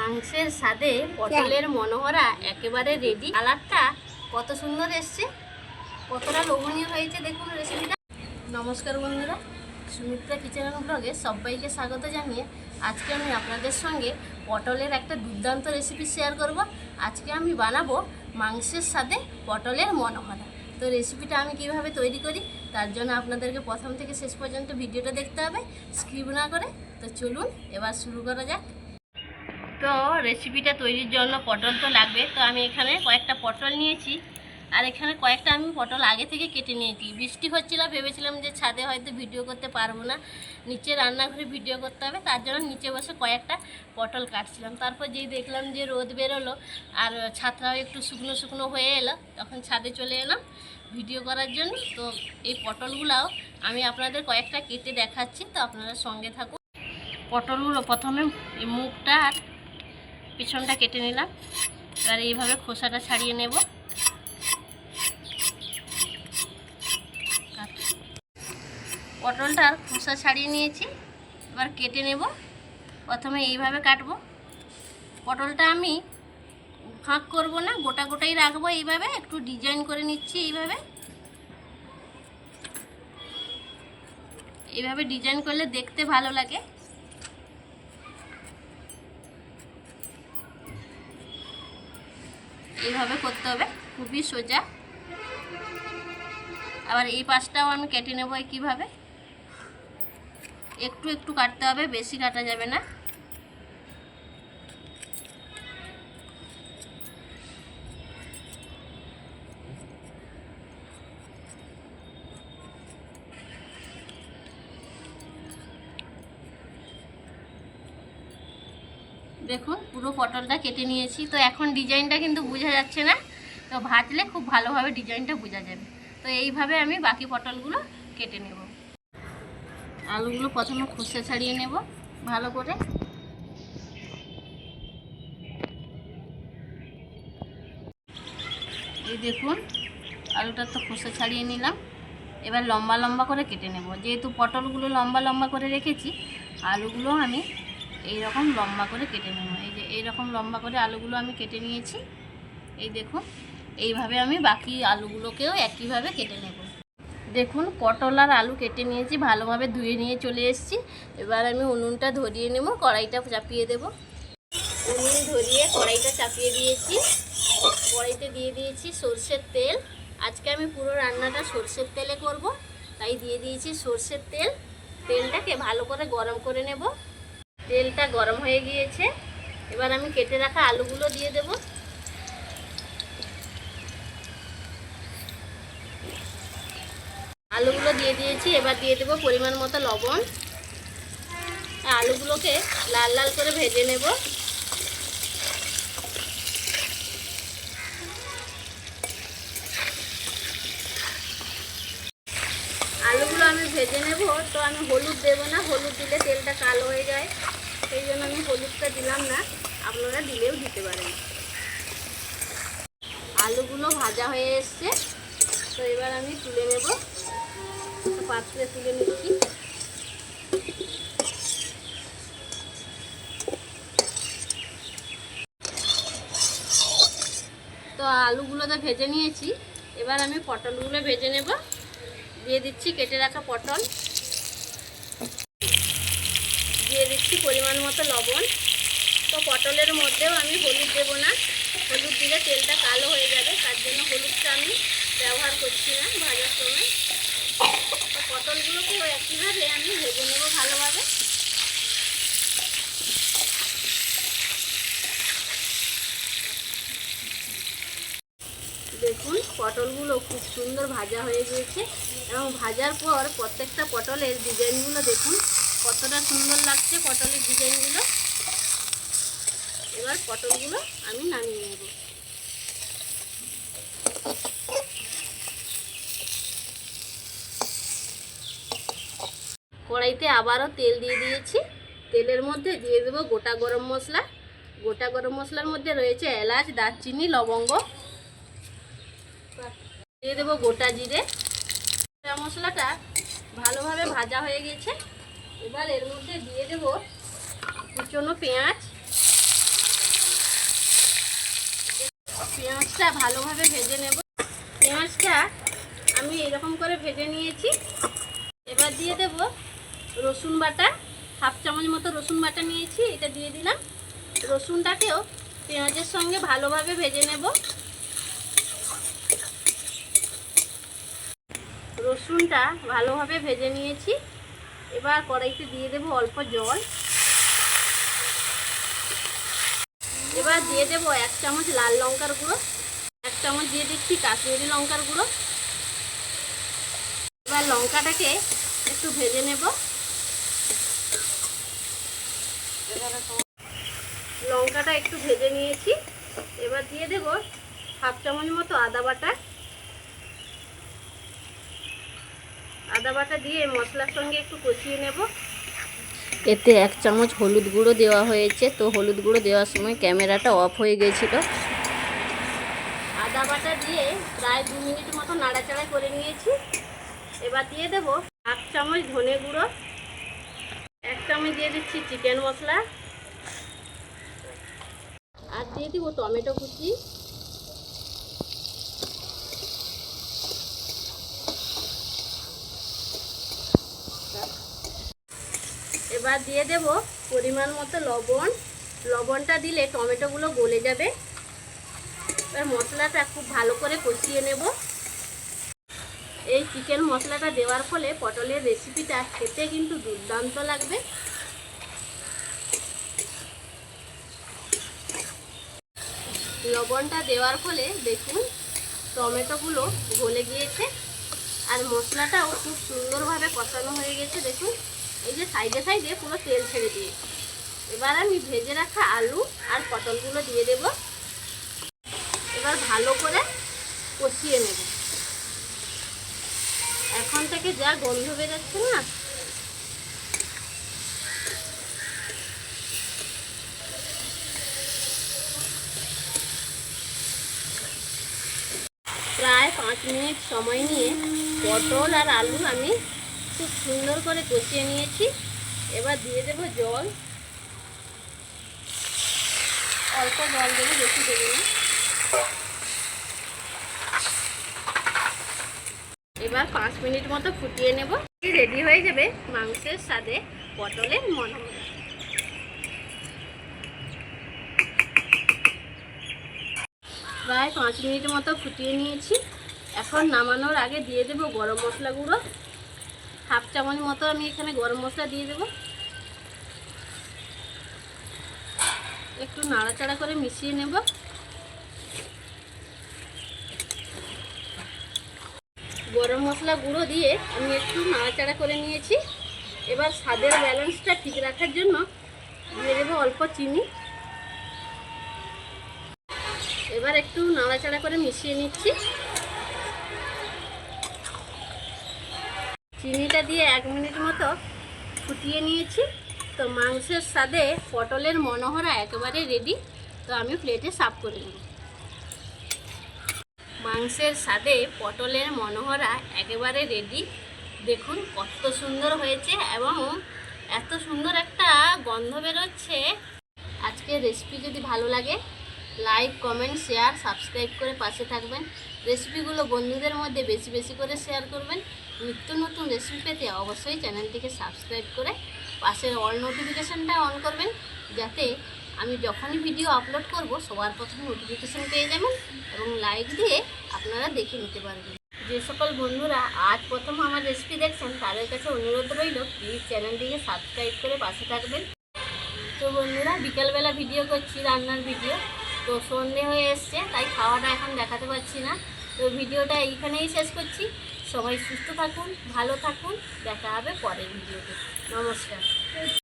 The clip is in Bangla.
মাংসের স্বাদে পটলের মনোহরা একেবারে রেডি। কালারটা কত সুন্দর এসছে, কতটা লোভনীয় হয়েছে দেখুন রেসিপিটা। নমস্কার বন্ধুরা, সুমিত্রা কিচেন অ্যান্ড ব্লগে সবাইকে স্বাগত জানিয়ে আজকে আমি আপনাদের সঙ্গে পটলের একটা দুর্দান্ত রেসিপি শেয়ার করব। আজকে আমি বানাবো মাংসের স্বাদে পটলের মনোহরা। তো রেসিপিটা আমি কিভাবে তৈরি করি তার জন্য আপনাদেরকে প্রথম থেকে শেষ পর্যন্ত ভিডিওটা দেখতে হবে, স্কিপ না করে। তো চলুন এবার শুরু করা যাক। তো রেসিপিটা তৈরির জন্য পটল তো লাগবে। তো আমি এখানে কয়েকটা পটল নিয়েছি, আর এখানে কয়েকটা আমি পটল আগে থেকে কেটে নিয়েছি। বৃষ্টি হচ্ছিল, ভেবেছিলাম যে ছাদে হয়তো ভিডিও করতে পারবো না, নিচে রান্নাঘরে ভিডিও করতে হবে, তার জন্য নিচে বসে কয়েকটা পটল কাটছিলাম। তারপর যেই দেখলাম যে রোদ বেরোলো আর ছাদটাও একটু শুকনো শুকনো হয়ে এলো, তখন ছাদে চলে এলাম ভিডিও করার জন্য। তো এই পটলগুলাও আমি আপনাদের কয়েকটা কেটে দেখাচ্ছি, তো আপনারা সঙ্গে থাকুন। পটলগুলো প্রথমে এই মুখটা আর পিছনটা কেটে নিলাম, এবার এইভাবে খোসাটা ছাড়িয়ে নেব। পটলটার খোসা ছাড়িয়ে নিয়েছি, এবার কেটে নেব। প্রথমে এইভাবে কাটবো। পটলটা আমি ফাঁক করব না, গোটা গোটাই রাখবো। এইভাবে একটু ডিজাইন করে নিচ্ছি। এইভাবে ডিজাইন করলে দেখতে ভালো লাগে। এইভাবে করতে হবে, খুবই সোজা। আবার এই পাশটাও আমি কেটে নেব কিভাবে, একটু একটু কাটতে হবে, বেশি কাটা যাবে না। দেখুন পুরো পটলটা কেটে নিয়েছি। তো এখন ডিজাইনটা কিন্তু বোঝা যাচ্ছে না, তো ভাজলে খুব ভালোভাবে ডিজাইনটা বোঝা যাবে। তো এইভাবে আমি বাকি পটলগুলো কেটে নেব। আলুগুলো প্রথমে খোসা ছাড়িয়ে নেব ভালো করে। এই দেখুন আলুটা তো খোসা ছাড়িয়ে নিলাম, এবার লম্বা লম্বা করে কেটে নেব। যেহেতু পটলগুলো লম্বা লম্বা করে রেখেছি, আলুগুলো আমি এইরকম লম্বা করে কেটে নেব। এই যে এইরকম লম্বা করে আলুগুলো আমি কেটে নিয়েছি। এই দেখুন এইভাবে আমি বাকি আলুগুলোকেও একইভাবে কেটে নেব। দেখুন পটল আর আলু কেটে নিয়েছি, ভালোভাবে ধুয়ে নিয়ে চলে এসেছি। এবার আমি উনুনটা ধরিয়ে নেব, কড়াইটা চাপিয়ে দেব। উনুন ধরিয়ে কড়াইটা চাপিয়ে দিয়েছি। কড়াইতে দিয়ে দিয়েছি সরষের তেল। আজকে আমি পুরো রান্নাটা সরষের তেলে করব, তাই দিয়ে দিয়েছি সরষের তেল। তেলটাকে ভালো করে গরম করে নেব। তেলটা গরম হয়ে গিয়েছে, এবার আমি কেটে রাখা আলুগুলো দিয়ে দেব। আলুগুলো দিয়ে দিয়েছি, এবার দিয়ে দেবো পরিমাণ মতো লবণ। আলুগুলোকে লাল লাল করে ভেজে নেব। আলুগুলো আমি ভেজে নেব, তো আমি হলুদ দেব না, হলুদ দিলে তেলটা কালো হয়ে যায়, সেই জন্য আমি হলুদটা দিলাম না, আপনারা দিলেও দিতে পারেন। আলুগুলো ভাজা হয়ে এসছে, তো এবার আমি তুলে নেব, পাত্রে তুলে নিচ্ছি। তো আলুগুলো তো ভেজে নিয়েছি, এবার আমি পটলগুলো ভেজে নেব। দিয়ে দিচ্ছি কেটে রাখা পটল, দিয়ে দিচ্ছি পরিমাণ মতো লবণ। তো পটলের মধ্যেও আমি হলুদ দেব না, হলুদ দিলে তেলটা কালো হয়ে যাবে, তার জন্য হলুদটা আমি ব্যবহার করছি না ভাজার সময়। তো পটলগুলোকেও একইভাবে আমি ভেজে নেব ভালোভাবে। দেখুন পটলগুলো খুব সুন্দর ভাজা হয়ে গিয়েছে, এবং ভাজার পর প্রত্যেকটা পটলের ডিজাইনগুলো দেখুন কতটা সুন্দর লাগছে পটলের ডিজাইনগুলো। এবার পটলগুলো আমি নামিয়ে নেব। কড়াইতে আবারও তেল দিয়ে দিয়েছি। তেলের মধ্যে দিয়ে দেবো গোটা গরম মশলা। গোটা গরম মশলার মধ্যে রয়েছে এলাচ, দারচিনি, লবঙ্গ। দিয়ে দেবো গোটা জিরে। গোটা মশলাটা ভালোভাবে ভাজা হয়ে গেছে, এবার এর মধ্যে দিয়ে দেবো কুচনো পেঁয়াজ, পেঁয়াজটা ভালোভাবে ভেজে নেব। পেঁয়াজটা আমি এরকম করে ভেজে নিয়েছি। এবার দিয়ে দেব রসুন বাটা, হাফ চামচ মতো রসুন বাটা নিয়েছি, এটা দিয়ে দিলাম। রসুনটাকেও পেঁয়াজের সঙ্গে ভালোভাবে ভেজে নেব। রসুনটা ভালোভাবে ভেজে নিয়েছি। এবার কড়াইতে দিয়ে দেব অল্প জল। এবার দিয়ে দেব 1 চামচ লাল লঙ্কার গুঁড়ো, 1 চামচ দিয়ে দিচ্ছি কাশ্মীরি লঙ্কার গুঁড়ো। এবার লঙ্কাটাকে একটু ভেজে নেব। লঙ্কাটা একটু ভেজে নিয়েছি। এবার দিয়ে দেব হাফ চামচ মতো আদা বাটা। আদা বাটা দিয়ে মশলার সঙ্গে একটু কষিয়ে নেব। এতে 1 চামচ হলুদ গুঁড়ো দেওয়া হয়েছে, তো হলুদ গুঁড়ো দেওয়ার সময় ক্যামেরাটা অফ হয়ে গেছিলো। আদা বাটা দিয়ে প্রায় 2 মিনিট মতো নাড়াচাড়া করে নিয়েছি। এবার দিয়ে দেব হাফ চামচ ধনে গুঁড়ো, 1 চামচ দিয়ে দিচ্ছি চিকেন মশলা, আর দিয়ে দিব টমেটো কুচি। এবার দিয়ে দেব পরিমাণ মতো লবণ। লবণটা দিলে টমেটোগুলো গলে যাবে। এবার মশলাটা খুব ভালো করে কষিয়ে নেব। এই চিকেন মশলাটা দেওয়ার ফলে পটলের রেসিপিটা খেতে কিন্তু দুর্দান্ত লাগবে। লবণটা দেওয়ার ফলে দেখুন টমেটোগুলো গলে গিয়েছে, আর মশলাটাও খুব সুন্দরভাবে কষানো হয়ে গেছে। দেখুন এই যে সাইডে সাইডে পুরো তেল ছেড়ে দিয়েছে। এবার আমি ভেজে রাখা আলু আর পটলগুলো দিয়ে দেব। এবার ভালো করে কষিয়ে নেব। এখন থেকে যা গন্ধ বেরোচ্ছে না, প্রায় 5 মিনিট সময় নিয়ে পটল আর আলু আমি খুব সুন্দর করে কষিয়ে নিয়েছি। এবার দিয়ে দেব জল। অল্প জল দেবো, বেশি দেবো না। এবার 5 মিনিট মতো ফুটিয়ে নেব। রেডি হয়ে যাবে মাংসের স্বাদে পটলের মনোহরা। প্রায় 5 মিনিট মতো ফুটিয়ে নিয়েছি। এখন নামানোর আগে দিয়ে দেব গরম মশলা গুঁড়ো, হাফ চামচ মতো আমি এখানে গরম মশলা দিয়ে দেব। একটু নাড়াচাড়া করে মিশিয়ে নেব। গরম মশলা গুঁড়ো দিয়ে আমি একটু নাড়াচাড়া করে নিয়েছি। এবার স্বাদের ব্যালেন্সটা ঠিক রাখার জন্য দিয়ে দেবো অল্প চিনি। এবার একটু নাড়াচাড়া করে মিশিয়ে নিচ্ছি। চিনিটা দিয়ে 1 মিনিট মতো ফুটিয়ে নিয়েছি। তো মাংসের স্বাদে পটলের মনোহরা একেবারে রেডি। তো আমি প্লেটে সার্ভ করে নেব। মাংসের স্বাদে পটলের মনোহরা একেবারে রেডি। দেখুন কত সুন্দর হয়েছে এবং এত সুন্দর একটা গন্ধ বেরোচ্ছে। আজকের রেসিপি যদি ভালো লাগে লাইক, কমেন্ট, শেয়ার, সাবস্ক্রাইব করে পাশে থাকবেন। রেসিপিগুলো বন্ধুদের মধ্যে বেশি বেশি করে শেয়ার করবেন। নিত্য নতুন রেসিপি পেতে অবশ্যই চ্যানেলটিকে সাবস্ক্রাইব করে পাশের অল নোটিফিকেশানটা অন করবেন, যাতে আমি যখনই ভিডিও আপলোড করব সবার প্রথমে নোটিফিকেশান পেয়ে যাবেন এবং লাইক দিয়ে আপনারা দেখে নিতে পারবেন। যে সকল বন্ধুরা আজ প্রথম আমার রেসিপি দেখছেন তাদের কাছে অনুরোধ রইল প্লিজ চ্যানেলটিকে সাবস্ক্রাইব করে পাশে থাকবেন। তো বন্ধুরা বিকেলবেলা ভিডিও করছি, রান্নার ভিডিও। তো সন্ধে হয়ে এসছে, তাই খাওয়াটা এখন দেখাতে পারছি না। তো ভিডিওটা এইখানেই শেষ করছি। সবাই সুস্থ থাকুন, ভালো থাকুন। দেখা হবে পরের ভিডিওতে। নমস্কার।